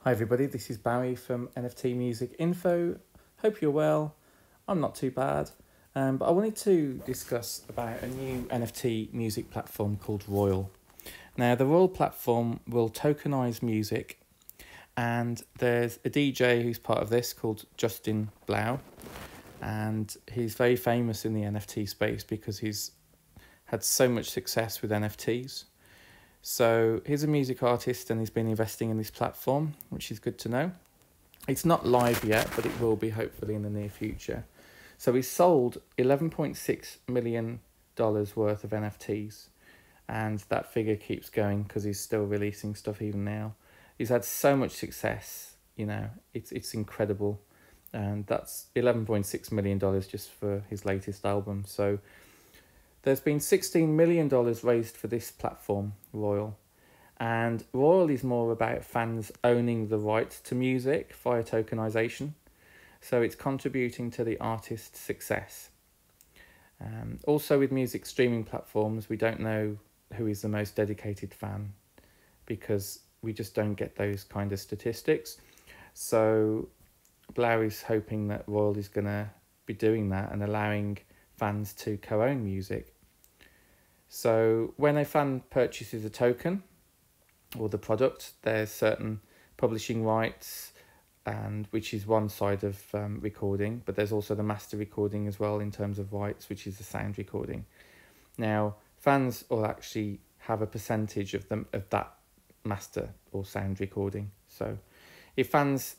Hi everybody, this is Barry from NFT Music Info. Hope you're well. I'm not too bad. But I wanted to discuss about a new NFT music platform called Royal. Now, the Royal platform will tokenize music, and there's a DJ who's part of this called Justin Blau, and he's very famous in the NFT space because he's had so much success with NFTs. So he's a music artist and he's been investing in this platform, which is good to know. It's not live yet, but it will be hopefully in the near future. So he's sold $11.6 million worth of NFTs, and that figure keeps going because he's still releasing stuff even now. He's had so much success, it's incredible. And that's $11.6 million just for his latest album. So there's been $16 million raised for this platform, Royal. And Royal is more about fans owning the rights to music via tokenization. So it's contributing to the artist's success. Also with music streaming platforms, we don't know who is the most dedicated fan because we just don't get those kind of statistics. So Blair is hoping that Royal is going to be doing that and allowing fans to co-own music. So when a fan purchases a token or the product, there's certain publishing rights, and which is one side of recording, but there's also the master recording as well in terms of rights, which is the sound recording. Now, fans will actually have a percentage of that master or sound recording. So if fans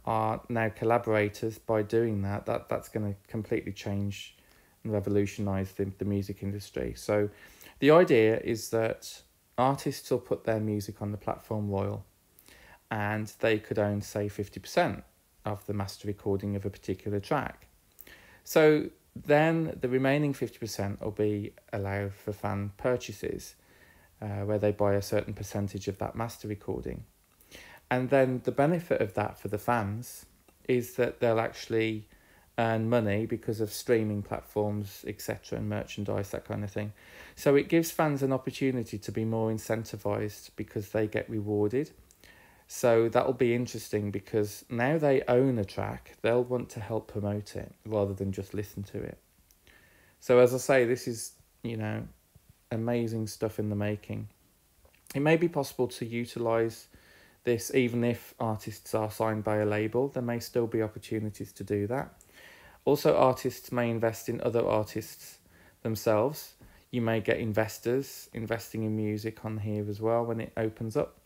are now collaborators by doing that's going to completely change and revolutionise the music industry. So the idea is that artists will put their music on the platform Royal, and they could own, say, 50% of the master recording of a particular track. So then the remaining 50% will be allowed for fan purchases, where they buy a certain percentage of that master recording. And then the benefit of that for the fans is that they'll actually earn money because of streaming platforms, etc., and merchandise, that kind of thing. So it gives fans an opportunity to be more incentivized because they get rewarded. So that'll be interesting because now they own a track, they'll want to help promote it rather than just listen to it. So as I say, this is, amazing stuff in the making. It may be possible to utilize this even if artists are signed by a label. There may still be opportunities to do that. Also, artists may invest in other artists themselves. You may get investors investing in music on here as well when it opens up.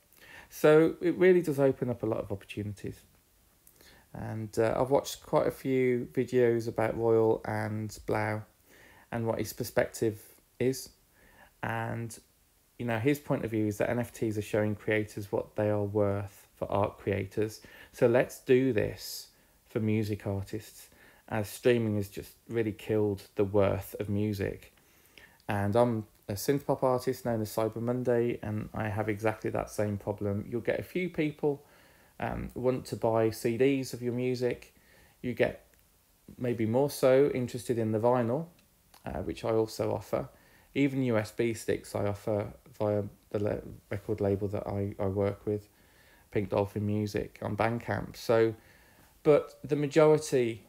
So it really does open up a lot of opportunities. And I've watched quite a few videos about Royal and Blau and what his perspective is. And his point of view is that NFTs are showing creators what they are worth for art creators. So let's do this for music artists, as streaming has just really killed the worth of music. And I'm a synthpop artist known as cybermonday, and I have exactly that same problem. You'll get a few people want to buy CDs of your music. You get maybe more so interested in the vinyl, which I also offer. Even USB sticks I offer via the record label that I work with, Pink Dolphin Music, on Bandcamp. So, but the majority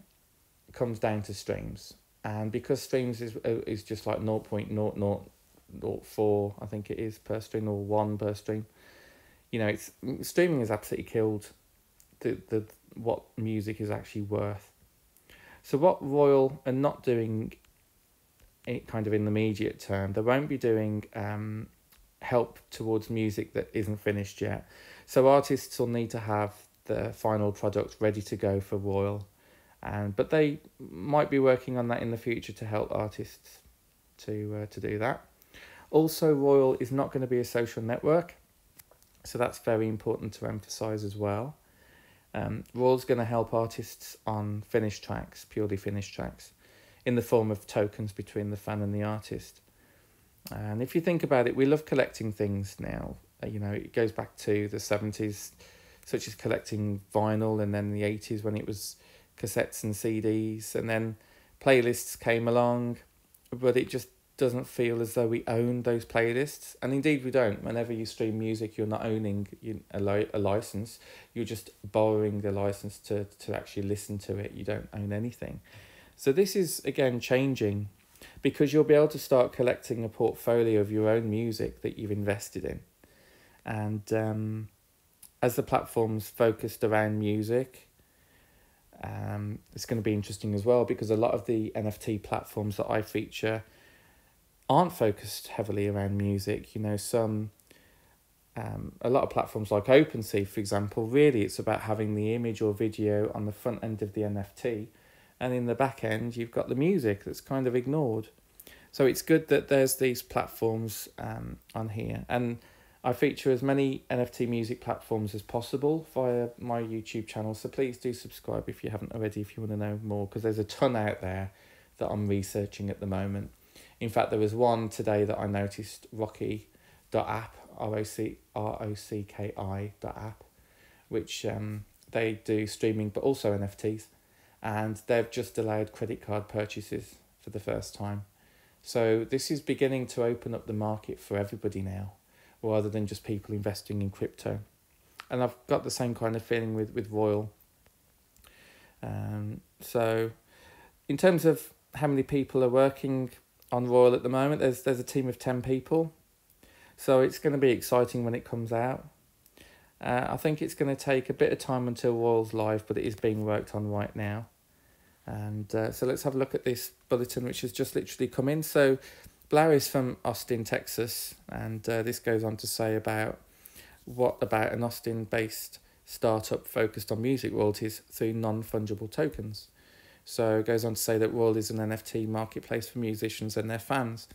comes down to streams, and because streams is just like 0.0004, I think it is, per stream, or 1 per stream. Streaming has absolutely killed the what music is actually worth. So what Royal are not doing, it kind of in the immediate term, they won't be doing help towards music that isn't finished yet. So artists will need to have the final product ready to go for Royal, but they might be working on that in the future to help artists to do that. Also, Royal is not going to be a social network, so that's very important to emphasize as well. Royal's going to help artists on finished tracks, purely finished tracks, in the form of tokens between the fan and the artist. And if you think about it, we love collecting things now. It goes back to the 70s, such as collecting vinyl, and then the 80s when it was cassettes and CDs, and then playlists came along, but it just doesn't feel as though we own those playlists, and indeed we don't. Whenever you stream music, you're not owning a license, you're just borrowing the license to actually listen to it. You don't own anything. So this is again changing, because you'll be able to start collecting a portfolio of your own music that you've invested in. And as the platform's focused around music, it's going to be interesting as well, because a lot of the NFT platforms that I feature aren't focused heavily around music. You know, a lot of platforms like OpenSea, for example, really it's about having the image or video on the front end of the NFT, and in the back end you've got the music that's kind of ignored. So it's good that there's these platforms on here, and I feature as many NFT music platforms as possible via my YouTube channel, so please do subscribe if you haven't already, if you want to know more, because there's a ton out there that I'm researching at the moment. In fact, there was one today that I noticed, Rocky.app, ROCKI.app, which they do streaming but also NFTs, and they've just allowed credit card purchases for the first time. So this is beginning to open up the market for everybody now, rather than just people investing in crypto. And I've got the same kind of feeling with Royal. So in terms of how many people are working on Royal at the moment, there's a team of 10 people. So it's going to be exciting when it comes out. I think it's going to take a bit of time until Royal's live, but it is being worked on right now. And so let's have a look at this bulletin, which has just literally come in. So Blair is from Austin, Texas, and this goes on to say about an Austin-based startup focused on music royalties through non-fungible tokens. So it goes on to say that Royal is an NFT marketplace for musicians and their fans.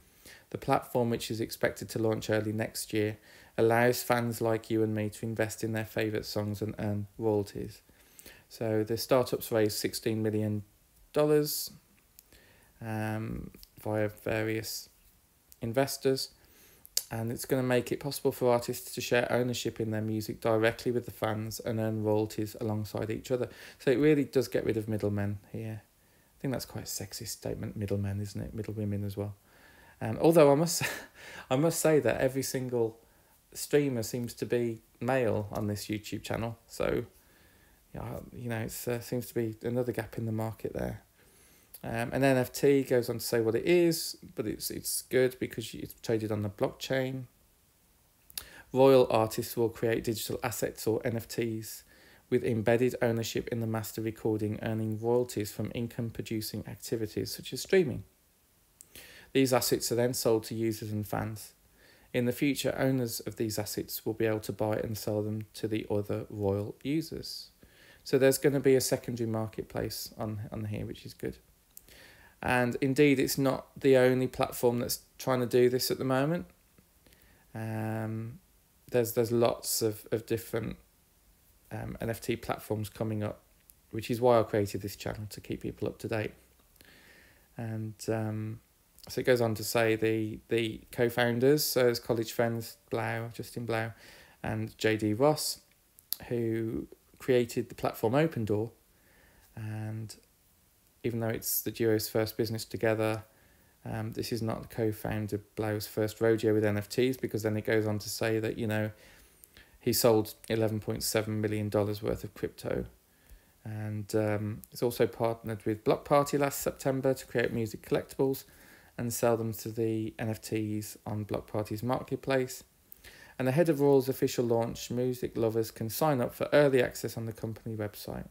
The platform, which is expected to launch early next year, allows fans like you and me to invest in their favourite songs and earn royalties. So the startup's raised $16 million via various investors, and it's going to make it possible for artists to share ownership in their music directly with the fans and earn royalties alongside each other. So it really does get rid of middlemen here. I think that's quite a sexist statement, middlemen, isn't it? Middle women as well. Although I must say that every single streamer seems to be male on this YouTube channel. So you know, it seems to be another gap in the market there. An NFT goes on to say what it is, but it's good because it's traded on the blockchain. Royal artists will create digital assets or NFTs with embedded ownership in the master recording, earning royalties from income-producing activities such as streaming. These assets are then sold to users and fans. In the future, owners of these assets will be able to buy and sell them to the other Royal users. So there's going to be a secondary marketplace on here, which is good. And indeed, it's not the only platform that's trying to do this at the moment. There's lots of different NFT platforms coming up, which is why I created this channel, to keep people up to date. And so it goes on to say the co-founders, so it's college friends Justin Blau and JD Ross, who created the platform Open Door. And even though it's the duo's first business together, this is not the co-founder Blau's first rodeo with NFTs, because then it goes on to say that, you know, he sold $11.7 million worth of crypto. And he's also partnered with Block Party last September to create music collectibles and sell them to the NFTs on Block Party's marketplace. And ahead of Royal's official launch, music lovers can sign up for early access on the company website.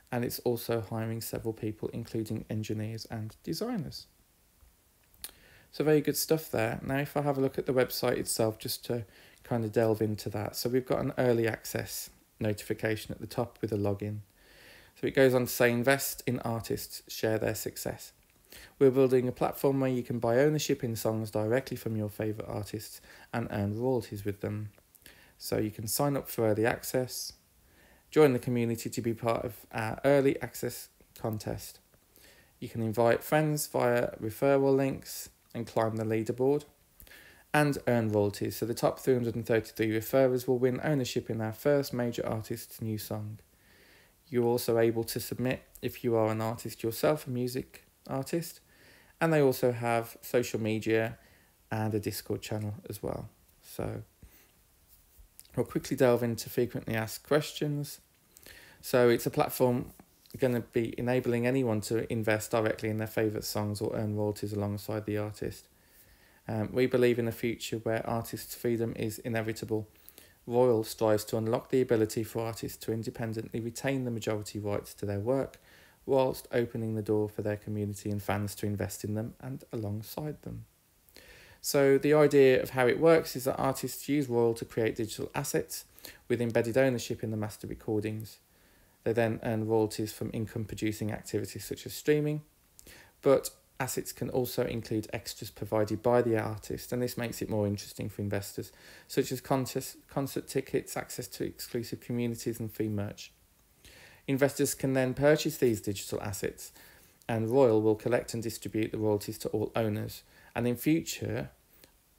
And it's also hiring several people, including engineers and designers. So very good stuff there. Now, if I have a look at the website itself, just to kind of delve into that. So we've got an early access notification at the top with a login. So it goes on to say, invest in artists, share their success. We're building a platform where you can buy ownership in songs directly from your favourite artists and earn royalties with them. So you can sign up for early access, join the community to be part of our early access contest. You can invite friends via referral links and climb the leaderboard and earn royalties. So the top 333 referrers will win ownership in our first major artist's new song. You're also able to submit if you are an artist yourself, a music artist, And they also have social media and a Discord channel as well. So we'll quickly delve into frequently asked questions. So it's a platform going to be enabling anyone to invest directly in their favourite songs or earn royalties alongside the artist. We believe in a future where artists' freedom is inevitable. Royal strives to unlock the ability for artists to independently retain the majority rights to their work, whilst opening the door for their community and fans to invest in them and alongside them. So the idea of how it works is that artists use Royal to create digital assets with embedded ownership in the master recordings. They then earn royalties from income-producing activities such as streaming, but assets can also include extras provided by the artist, and this makes it more interesting for investors, such as concert tickets, access to exclusive communities and free merch. Investors can then purchase these digital assets, and Royal will collect and distribute the royalties to all owners, and in future,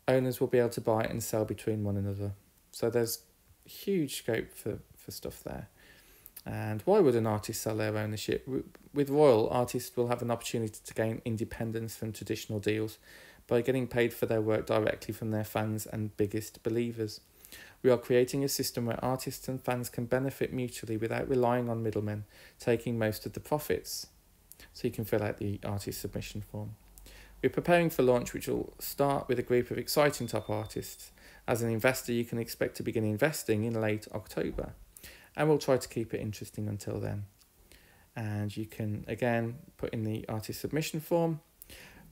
owners will be able to buy and sell between one another. So there's huge scope for stuff there. And why would an artist sell their ownership? With Royal, artists will have an opportunity to gain independence from traditional deals by getting paid for their work directly from their fans and biggest believers. We are creating a system where artists and fans can benefit mutually without relying on middlemen taking most of the profits. So you can fill out the artist submission form. We're preparing for launch, which will start with a group of exciting top artists. As an investor, you can expect to begin investing in late October. And we'll try to keep it interesting until then. And you can, again, put in the artist submission form.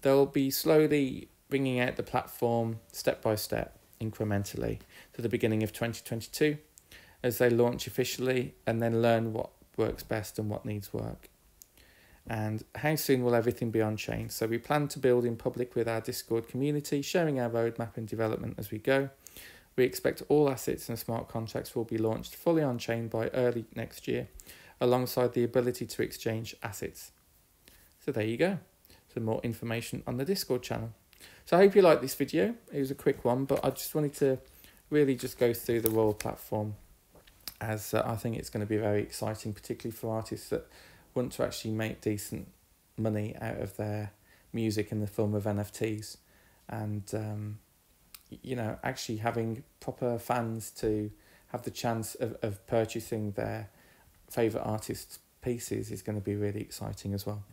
They'll be slowly bringing out the platform step by step, incrementally, to the beginning of 2022, as they launch officially and then learn what works best and what needs work. And how soon will everything be on chain? So we plan to build in public with our Discord community, sharing our roadmap and development as we go. We expect all assets and smart contracts will be launched fully on chain by early next year, alongside the ability to exchange assets. So there you go. Some more information on the Discord channel. So I hope you liked this video. It was a quick one, but I just wanted to really just go through the Royal platform, as I think it's going to be very exciting, particularly for artists that want to actually make decent money out of their music in the form of NFTs. And you know, actually having proper fans to have the chance of purchasing their favourite artists' pieces is going to be really exciting as well.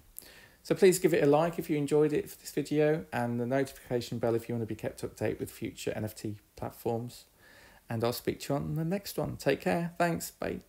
So please give it a like if you enjoyed it for this video, and the notification bell if you want to be kept up to date with future NFT platforms. And I'll speak to you on the next one. Take care. Thanks. Bye.